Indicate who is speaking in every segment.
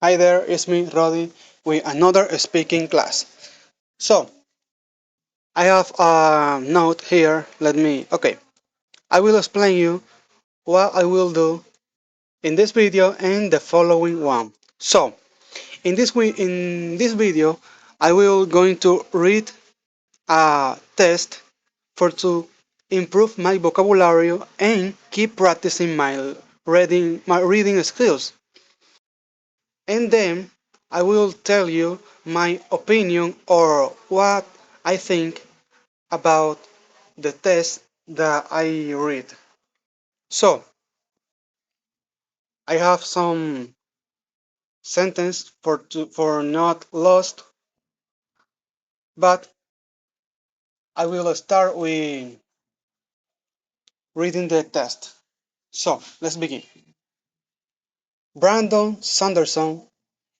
Speaker 1: Hi there, it's me, Roddy, with another speaking class. So, I have a note here. Okay, I will explain you what I will do in this video and the following one. So, in this video, I will going to read a test for to improve my vocabulary and keep practicing my reading skills. And then I will tell you my opinion or what I think about the test that I read. So, I have some sentence for not lost, but I will start with reading the test. So, let's begin. Brandon Sanderson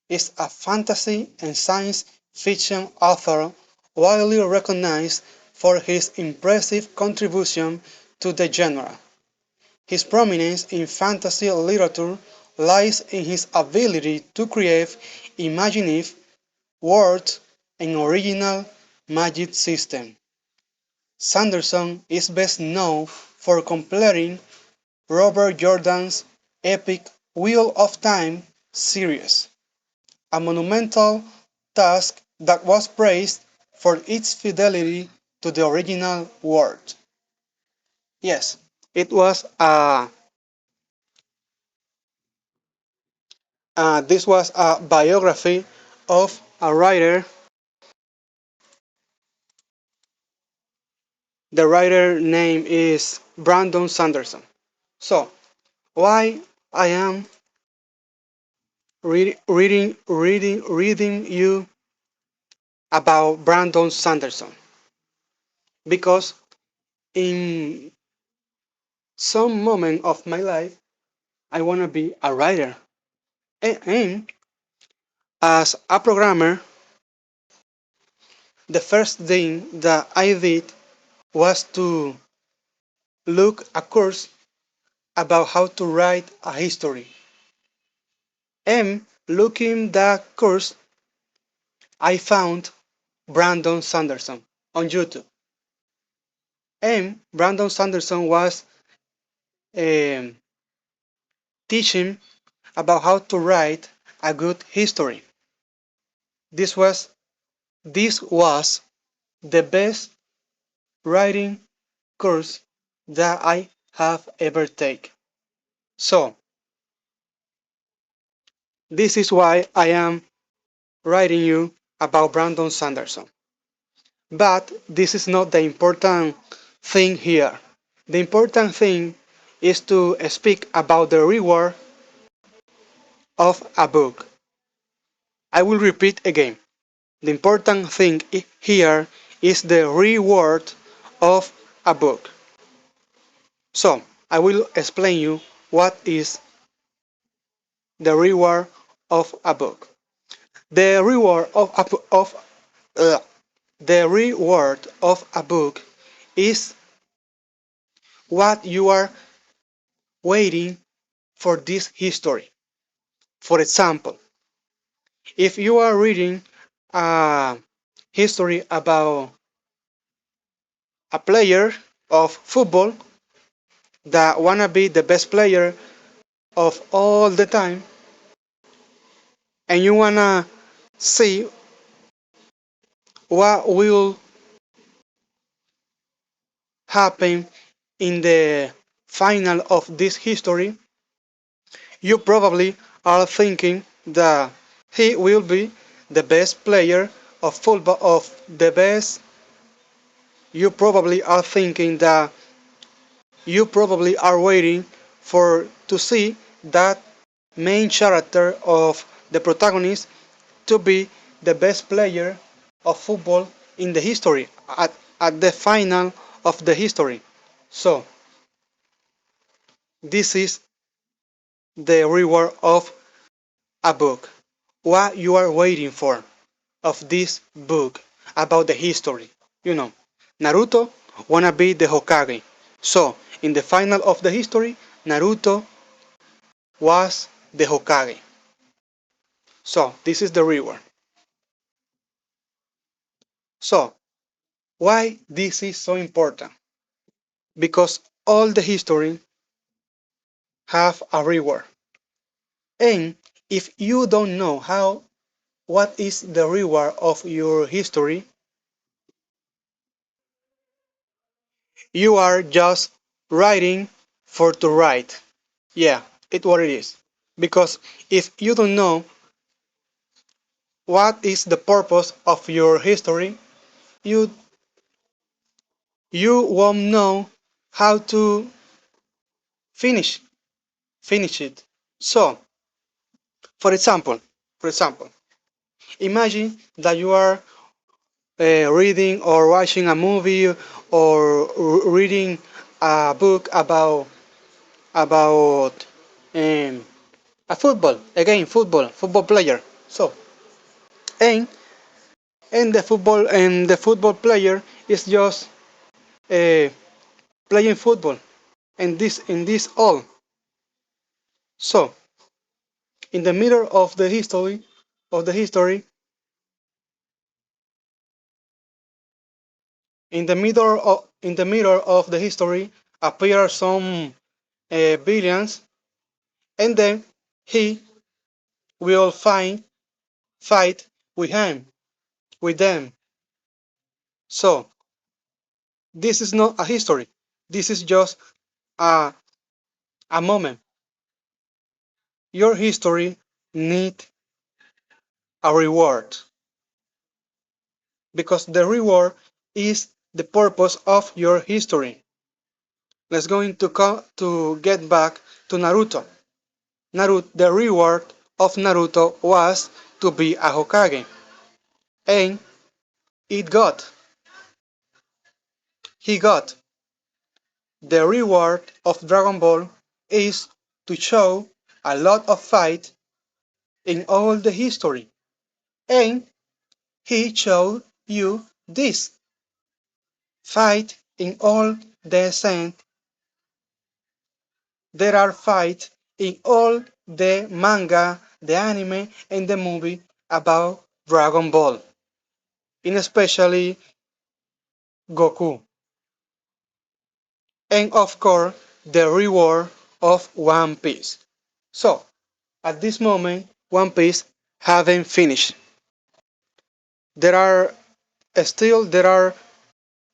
Speaker 1: is a fantasy and science fiction author widely recognized for his impressive contribution to the genre. His prominence in fantasy literature lies in his ability to create imaginative worlds and original magic systems. Sanderson is best known for completing Robert Jordan's epic Wheel of Time series, a monumental task that was praised for its fidelity to the original world. Yes, it was this was a biography of a writer. The writer name is Brandon Sanderson. So, why I am reading you about Brandon Sanderson? Because in some moment of my life, I want to be a writer. And as a programmer, the first thing that I did was to look a course about how to write a history. And looking that course, I found Brandon Sanderson on YouTube. And Brandon Sanderson was um, teaching about how to write a good history. This was this was the best writing course that I have ever taken. So this is why I am writing you about Brandon Sanderson. But this is not the important thing here. The important thing is to speak about the reward of a book. I will repeat again. The important thing here is the reward of a book. So, I will explain you what is the reward of a book. The reward uh, the reward of a book is what you are waiting for this history. For example, if you are reading a history about a player of football that wanna be the best player of all the time, and you wanna see what will happen in the final of this history, you probably are thinking that he will be the best player of football of the best. You probably are thinking that you probably are waiting for to see that main character of the protagonist to be the best player of football in the history at the final of the history. So this is the reward of a book. What you are waiting for of this book about the history. You know, Naruto wanna be the Hokage. So in the final of the history, Naruto was the Hokage. So this is the reward. So why this is so important? Because all the history have a reward. And if you don't know how what is the reward of your history, you are just writing for to write. Yeah, it's what it is. Because if you don't know what is the purpose of your history, you you won't know how to finish finish it. So, for example, for example, imagine that you are reading or watching a movie or reading a book about um, a football player. So, and the football player is just uh, playing football, and this all. So, in the middle of the history, in the middle of the history appear some villains, and then he will fight with them. So this is not a history. This is just a a moment. Your history need a reward because the reward is the purpose of your history. Let's going to get back to Naruto. Naruto, the reward of Naruto was to be a Hokage, and it got he got the reward of Dragon Ball is to show a lot of fight in all the history, and he showed you this fight in all the scene. There are fights in all the manga, the anime, and the movie about Dragon Ball, in especially Goku, and of course the reward of One Piece. So at this moment, One Piece haven't finished. There are there are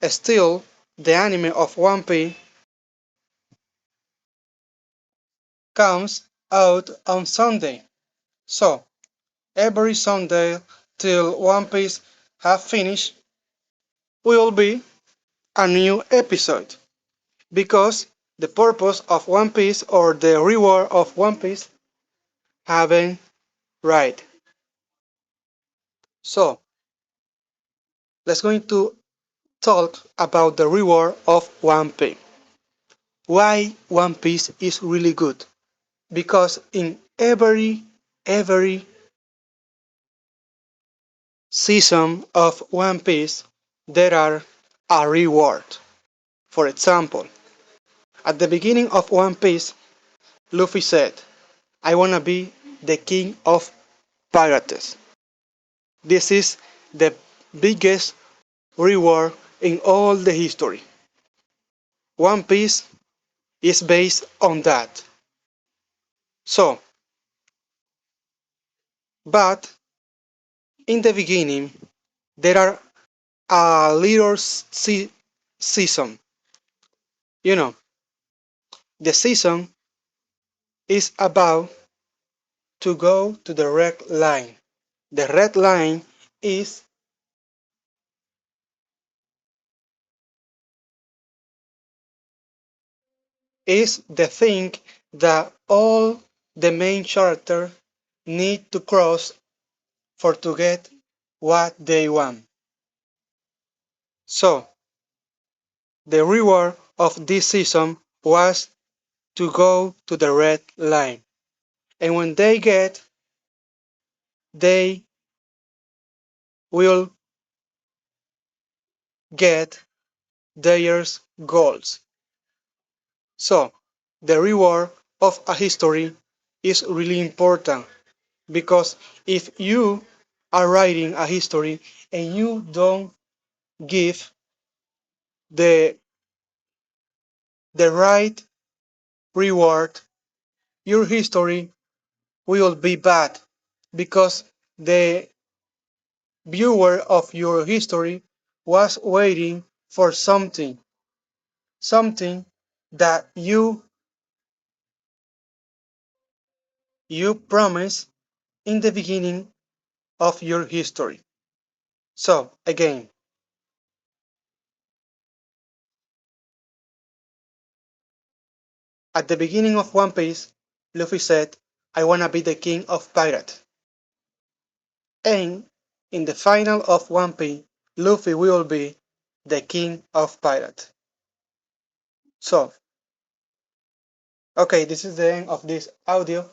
Speaker 1: still the anime of One Piece comes out on Sunday. So every Sunday till One Piece have finished will be a new episode because the purpose of One Piece or the reward of One Piece haven't right. So let's going to talk about the reward of One Piece. Why One Piece is really good? Because in every season of One Piece there are a reward. For example, at the beginning of One Piece, Luffy said, I wanna be the king of pirates. This is the biggest reward in all the history. One Piece is based on that. So, but in the beginning, there are a little season. You know, the season is about to go to the red line. The red line is is the thing that all the main characters need to cross for to get what they want. So the reward of this season was to go to the red line. And when they get, they will get their goals. So the reward of a history is really important Because if you are writing a history and you don't give the the right reward, your history will be bad because the viewer of your history was waiting for something that you promised in the beginning of your history. So again, at the beginning of One Piece, Luffy said, I wanna be the king of pirate. And in the final of One Piece, Luffy will be the king of pirate. So, okay, this is the end of this audio.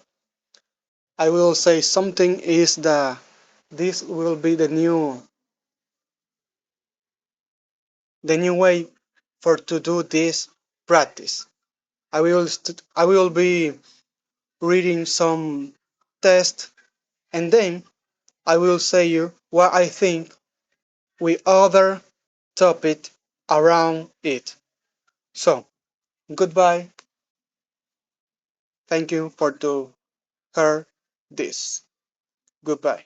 Speaker 1: I will say something is the this will be the new way for to do this practice. I will be reading some tests and then I will say you what I think with other topic around it. So goodbye. Thank you for to hear this. Goodbye.